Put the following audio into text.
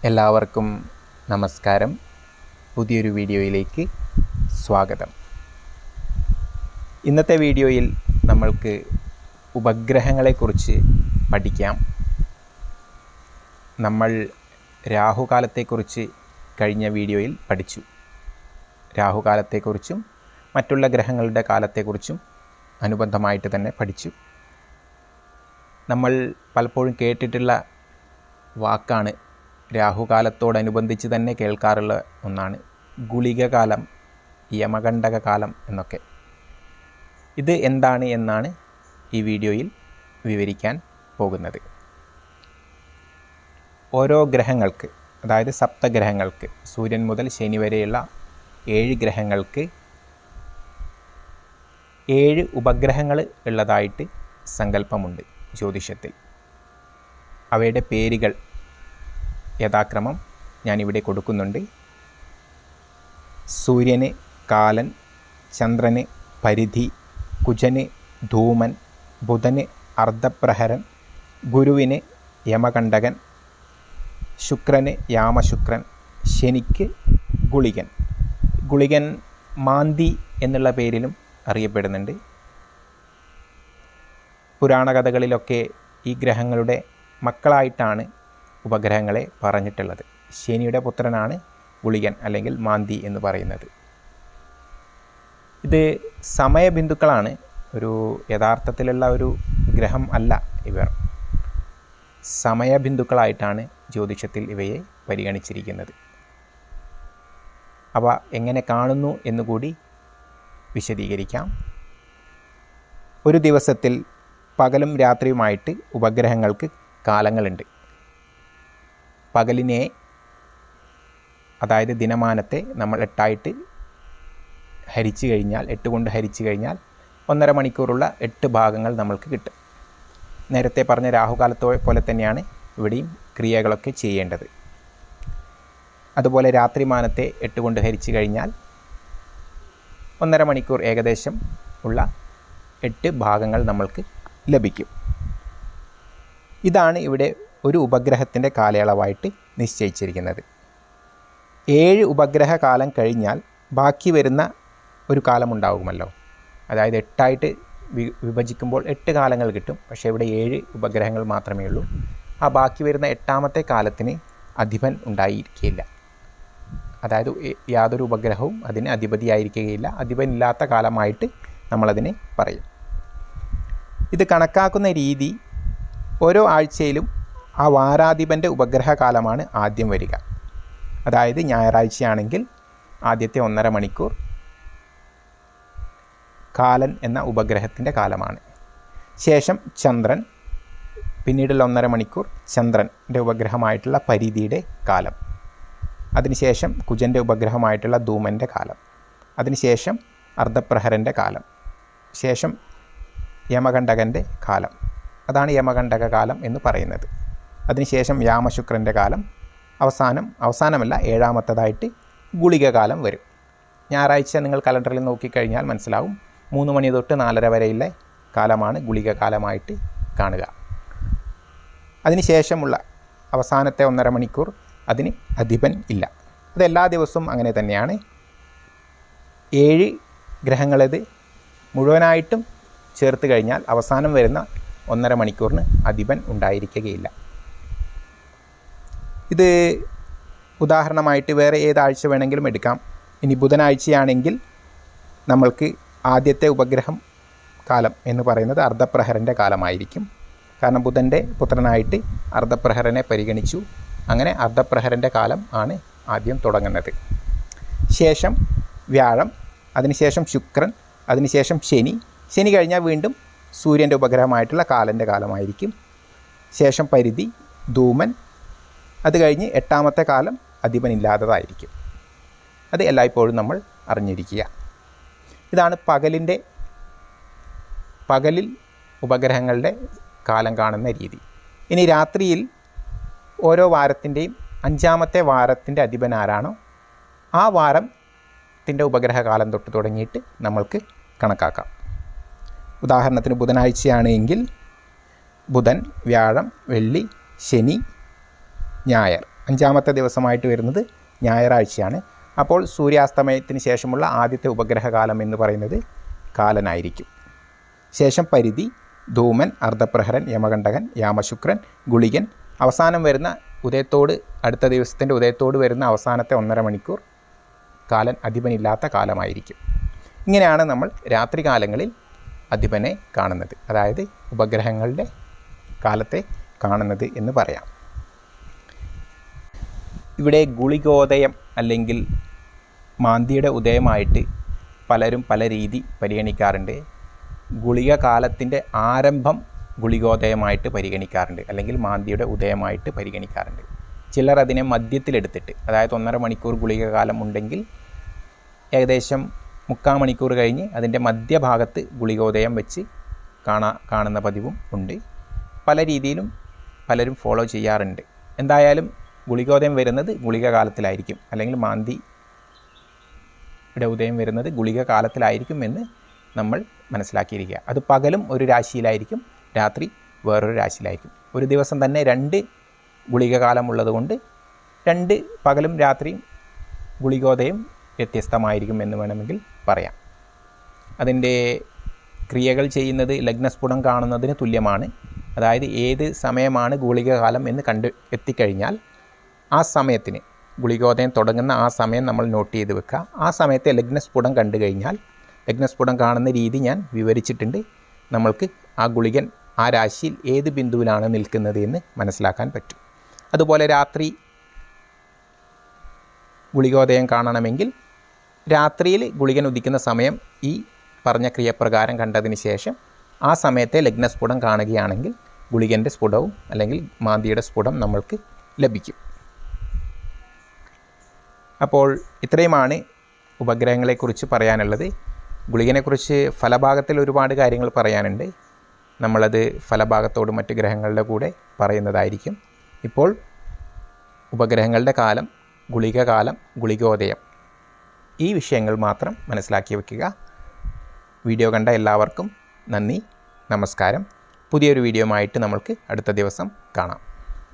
എല്ലാവർക്കും നമസ്കാരം. പുതിയൊരു വീഡിയോയിലേക്ക് സ്വാഗതം. ഇന്നത്തെ വീഡിയോയിൽ നമ്മൾക്ക് ഉപഗ്രഹങ്ങളെക്കുറിച്ച് പഠിക്കാം. നമ്മൾ രാഹുകാലത്തെക്കുറിച്ച് കഴിഞ്ഞ വീഡിയോയിൽ പഠിച്ചു. രാഹുകാലത്തെക്കുറിച്ചും മറ്റുള്ള ഗ്രഹങ്ങളുടെ കാലത്തെക്കുറിച്ചും അനുബന്ധമായിട്ട് തന്നെ പഠിച്ചു. നമ്മൾ പലപ്പോഴും കേട്ടിട്ടുള്ള വാക്കാണ്, രാഹുകാലത്തോടനുബന്ധിച്ച് തന്നെ കേൾക്കാറുള്ള ഒന്നാണ് ഗുളികകാലം, യമകണ്ഠകകാലം എന്നൊക്കെ. ഇത് എന്താണ് എന്നാണ് ഈ വീഡിയോയിൽ വിവരിക്കാൻ പോകുന്നത്. ഓരോ ഗ്രഹങ്ങൾക്ക്, അതായത് സപ്തഗ്രഹങ്ങൾക്ക്, സൂര്യൻ മുതൽ ശനി വരെയുള്ള 7 ഗ്രഹങ്ങൾക്ക് 7 ഉപഗ്രഹങ്ങൾ ഉള്ളതായിട്ട് സങ്കല്പമുണ്ട് ജ്യോതിഷത്തിൽ. അവയുടെ പേരുകൾ യഥാക്രമം ഞാനിവിടെ കൊടുക്കുന്നുണ്ട്. സൂര്യന് കാലൻ, ചന്ദ്രന് പരിധി, കുജന് ധൂമൻ, ബുധന് അർദ്ധപ്രഹരൻ, ഗുരുവിന് യമകണ്ഠകൻ, ശുക്രന് യാമശുക്രൻ, ശനിക്ക് ഗുളികൻ. ഗുളികൻ മാന്തി എന്നുള്ള പേരിലും അറിയപ്പെടുന്നുണ്ട്. പുരാണ കഥകളിലൊക്കെ ഈ ഗ്രഹങ്ങളുടെ മക്കളായിട്ടാണ് ഉപഗ്രഹങ്ങളെ പറഞ്ഞിട്ടുള്ളത്. ശനിയുടെ പുത്രനാണ് ഗുളികൻ അല്ലെങ്കിൽ മാന്തി എന്ന് പറയുന്നത്. ഇത് സമയബിന്ദുക്കളാണ്, ഒരു യഥാർത്ഥത്തിലുള്ള ഒരു ഗ്രഹം അല്ല ഇവർ. സമയബിന്ദുക്കളായിട്ടാണ് ജ്യോതിഷത്തിൽ ഇവയെ പരിഗണിച്ചിരിക്കുന്നത്. അവ എങ്ങനെ കാണുന്നു എന്നുകൂടി വിശദീകരിക്കാം. ഒരു ദിവസത്തിൽ പകലും രാത്രിയുമായിട്ട് ഉപഗ്രഹങ്ങൾക്ക് കാലങ്ങളുണ്ട്. പകലിനെ, അതായത് ദിനമാനത്തെ നമ്മൾ 8 ഹരിച്ചു കഴിഞ്ഞാൽ, 8 കൊണ്ട് ഹരിച്ചു കഴിഞ്ഞാൽ 1.5 മണിക്കൂറുള്ള 8 ഭാഗങ്ങൾ നമ്മൾക്ക് കിട്ടും. നേരത്തെ പറഞ്ഞ രാഹുകാലത്തോ പോലെ തന്നെയാണ് ഇവിടെയും ക്രിയകളൊക്കെ ചെയ്യേണ്ടത്. അതുപോലെ രാത്രിമാനത്തെ 8 കൊണ്ട് ഹരിച്ചു കഴിഞ്ഞാൽ 1.5 മണിക്കൂർ ഏകദേശം ഉള്ള 8 ഭാഗങ്ങൾ നമ്മൾക്ക് ലഭിക്കും. ഇതാണ് ഇവിടെ ഒരു ഉപഗ്രഹത്തിൻ്റെ കാലയളവായിട്ട് നിശ്ചയിച്ചിരിക്കുന്നത്. 7 ഉപഗ്രഹ കാലം കഴിഞ്ഞാൽ ബാക്കി വരുന്ന ഒരു കാലമുണ്ടാകുമല്ലോ. അതായത് 8 വിഭജിക്കുമ്പോൾ 8 കാലങ്ങൾ കിട്ടും. പക്ഷേ ഇവിടെ 7 ഉപഗ്രഹങ്ങൾ മാത്രമേ ഉള്ളൂ. ആ ബാക്കി വരുന്ന 8ാമത്തെ കാലത്തിന് അധിപൻ ഉണ്ടായിരിക്കുകയില്ല. അതായത് യാതൊരു ഉപഗ്രഹവും അതിന് അധിപതിയായിരിക്കുകയില്ല. അധിപൻ ഇല്ലാത്ത കാലമായിട്ട് നമ്മളതിനെ പറയും. ഇത് കണക്കാക്കുന്ന രീതി, ഓരോ ആഴ്ചയിലും ആ വാരാധിപൻ്റെ ഉപഗ്രഹ കാലമാണ് ആദ്യം വരിക. അതായത് ഞായറാഴ്ചയാണെങ്കിൽ ആദ്യത്തെ 1.5 മണിക്കൂർ കാലൻ എന്ന ഉപഗ്രഹത്തിൻ്റെ കാലമാണ്. ശേഷം ചന്ദ്രൻ, പിന്നീടുള്ള 1.5 മണിക്കൂർ ചന്ദ്രൻ്റെ ഉപഗ്രഹമായിട്ടുള്ള പരിധിയുടെ കാലം. അതിനുശേഷം കുജൻ്റെ ഉപഗ്രഹമായിട്ടുള്ള ധൂമൻ്റെ കാലം. അതിനുശേഷം അർദ്ധപ്രഹരൻ്റെ കാലം. ശേഷം യമകണ്ഠകൻ്റെ കാലം. അതാണ് യമകണ്ഠക കാലം എന്ന് പറയുന്നത്. അതിനുശേഷം യാമശുക്രൻ്റെ കാലം. അവസാനമല്ല 7ാമത്തേതായിട്ട് ഗുളികകാലം വരും. ഞായറാഴ്ച നിങ്ങൾ കലണ്ടറിൽ നോക്കിക്കഴിഞ്ഞാൽ മനസ്സിലാവും, 3 മണി തൊട്ട് 4:30 വരെയുള്ള കാലമാണ് ഗുളികകാലമായിട്ട് കാണുക. അതിനുശേഷമുള്ള അവസാനത്തെ 1.5 മണിക്കൂർ അതിന് അധിപൻ ഇല്ല. അതെല്ലാ ദിവസവും അങ്ങനെ തന്നെയാണ്. 7 ഗ്രഹങ്ങളത് മുഴുവനായിട്ടും ചേർത്ത് കഴിഞ്ഞാൽ അവസാനം വരുന്ന 1.5 മണിക്കൂറിന് അധിപൻ ഉണ്ടായിരിക്കുകയില്ല. ഇത് ഉദാഹരണമായിട്ട് വേറെ ഏതാഴ്ച വേണമെങ്കിലും എടുക്കാം. ഇനി ബുധനാഴ്ചയാണെങ്കിൽ നമ്മൾക്ക് ആദ്യത്തെ ഉപഗ്രഹം കാലം എന്ന് പറയുന്നത് അർദ്ധപ്രഹരൻ്റെ കാലമായിരിക്കും. കാരണം ബുധൻ്റെ പുത്രനായിട്ട് അർദ്ധപ്രഹരനെ പരിഗണിച്ചു. അങ്ങനെ അർദ്ധപ്രഹരൻ്റെ കാലം ആണ് ആദ്യം തുടങ്ങുന്നത്. ശേഷം വ്യാഴം, അതിനുശേഷം ശുക്രൻ, അതിനുശേഷം ശനി കഴിഞ്ഞാൽ വീണ്ടും സൂര്യൻ്റെ ഉപഗ്രഹമായിട്ടുള്ള കാലൻ്റെ കാലമായിരിക്കും. ശേഷം പരിധി, ധൂമൻ, അത് കഴിഞ്ഞ് 8ാമത്തെ കാലം അധിപനില്ലാത്തതായിരിക്കും. അത് എല്ലായ്പ്പോഴും നമ്മൾ അറിഞ്ഞിരിക്കുക. ഇതാണ് പകലിൽ ഉപഗ്രഹങ്ങളുടെ കാലം കാണുന്ന രീതി. ഇനി രാത്രിയിൽ ഓരോ വാരത്തിൻ്റെയും 5ാമത്തെ വാരത്തിൻ്റെ അധിപൻ ആരാണോ ആ വാരത്തിൻ്റെ ഉപഗ്രഹ കാലം തൊട്ട് തുടങ്ങിയിട്ട് നമ്മൾക്ക് കണക്കാക്കാം. ഉദാഹരണത്തിന് ബുധനാഴ്ചയാണെങ്കിൽ ബുധൻ, വ്യാഴം, വെള്ളി, ശനി, ഞായർ, അഞ്ചാമത്തെ ദിവസമായിട്ട് വരുന്നത് ഞായറാഴ്ചയാണ്. അപ്പോൾ സൂര്യാസ്തമയത്തിന് ശേഷമുള്ള ആദ്യത്തെ ഉപഗ്രഹകാലം എന്ന് പറയുന്നത് കാലനായിരിക്കും. ശേഷം പരിധി, ധൂമൻ, അർദ്ധപ്രഹരൻ, യമകണ്ഠകൻ, യാമശുക്രൻ, ഗുളികൻ, അവസാനം വരുന്ന ഉദയത്തോട് അടുത്ത ദിവസത്തിൻ്റെ ഉദയത്തോട് വരുന്ന അവസാനത്തെ 1.5 മണിക്കൂർ കാലൻ അധിപനില്ലാത്ത കാലമായിരിക്കും. ഇങ്ങനെയാണ് നമ്മൾ രാത്രികാലങ്ങളിൽ അധിപനെ കാണുന്നത്, അതായത് ഉപഗ്രഹങ്ങളുടെ കാലത്തെ കാണുന്നത് എന്ന് പറയാം. ഇവിടെ ഗുളികോദയം അല്ലെങ്കിൽ മാന്തിയുടെ ഉദയമായിട്ട് പലരും പല രീതി പരിഗണിക്കാറുണ്ട്. ഗുളിക കാലത്തിൻ്റെ ആരംഭം ഗുളികോദയമായിട്ട് പരിഗണിക്കാറുണ്ട്, അല്ലെങ്കിൽ മാന്തിയുടെ ഉദയമായിട്ട് പരിഗണിക്കാറുണ്ട്. ചിലർ അതിനെ മധ്യത്തിലെടുത്തിട്ട്, അതായത് 1.5 മണിക്കൂർ ഗുളിക കാലം ഉണ്ടെങ്കിൽ ഏകദേശം 3/4 മണിക്കൂർ കഴിഞ്ഞ് അതിൻ്റെ മധ്യഭാഗത്ത് ഗുളികോദയം വെച്ച് കാണുന്ന പതിവും ഉണ്ട്. പല രീതിയിലും പലരും ഫോളോ ചെയ്യാറുണ്ട്. എന്തായാലും ഗുളികോദയം വരുന്നത് ഗുളിക കാലത്തിലായിരിക്കും, അല്ലെങ്കിൽ മാന്തിയുടെ ഉദയം വരുന്നത് ഗുളിക കാലത്തിലായിരിക്കും എന്ന് നമ്മൾ മനസ്സിലാക്കിയിരിക്കുക. അത് പകലും ഒരു രാശിയിലായിരിക്കും, രാത്രി വേറൊരു രാശിയിലായിരിക്കും. ഒരു ദിവസം തന്നെ 2 ഗുളിക കാലമുള്ളത് കൊണ്ട് 2 പകലും രാത്രിയും ഗുളികോദയം വ്യത്യസ്തമായിരിക്കും എന്ന് വേണമെങ്കിൽ പറയാം. അതിൻ്റെ ക്രിയകൾ ചെയ്യുന്നത് ലഗ്നസ്ഫുടം കാണുന്നതിന് തുല്യമാണ്. അതായത് ഏത് സമയമാണ് ഗുളിക കാലം എന്ന് എത്തിക്കഴിഞ്ഞാൽ ആ സമയത്തിന്, ഗുളികോദയം തുടങ്ങുന്ന ആ സമയം നമ്മൾ നോട്ട് ചെയ്ത് വെക്കുക. ആ സമയത്തെ ലഗ്നസ്ഫുടം കണ്ടു കഴിഞ്ഞാൽ, ലഗ്നസ്ഫുടം കാണുന്ന രീതി ഞാൻ വിവരിച്ചിട്ടുണ്ട്, നമ്മൾക്ക് ആ ഗുളികൻ ആ രാശിയിൽ ഏത് ബിന്ദുവിലാണ് നിൽക്കുന്നത് എന്ന് മനസ്സിലാക്കാൻ പറ്റും. അതുപോലെ രാത്രി ഗുളികോദയം കാണണമെങ്കിൽ രാത്രിയിൽ ഗുളികൻ ഉദിക്കുന്ന സമയം ഈ പറഞ്ഞ ക്രിയപ്രകാരം കണ്ടതിന് ശേഷം ആ സമയത്തെ ലഗ്നസ്ഫുടം കാണുകയാണെങ്കിൽ ഗുളികൻ്റെ സ്ഫുടവും അല്ലെങ്കിൽ മാന്തിയുടെ സ്ഫുടം നമ്മൾക്ക് ലഭിക്കും. അപ്പോൾ ഇത്രയുമാണ് ഉപഗ്രഹങ്ങളെക്കുറിച്ച് പറയാനുള്ളത്. ഗുളികനെക്കുറിച്ച് ഫലഭാഗത്തിൽ ഒരുപാട് കാര്യങ്ങൾ പറയാനുണ്ട്. നമ്മളത് ഫലഭാഗത്തോട് മറ്റ് ഗ്രഹങ്ങളുടെ കൂടെ പറയുന്നതായിരിക്കും. ഇപ്പോൾ ഉപഗ്രഹങ്ങളുടെ കാലം, ഗുളിക കാലം, ഗുളികോദയം, ഈ വിഷയങ്ങൾ മാത്രം മനസ്സിലാക്കി വയ്ക്കുക. വീഡിയോ കണ്ട എല്ലാവർക്കും നന്ദി, നമസ്കാരം. പുതിയൊരു വീഡിയോയുമായിട്ട് നമ്മൾക്ക് അടുത്ത ദിവസം കാണാം.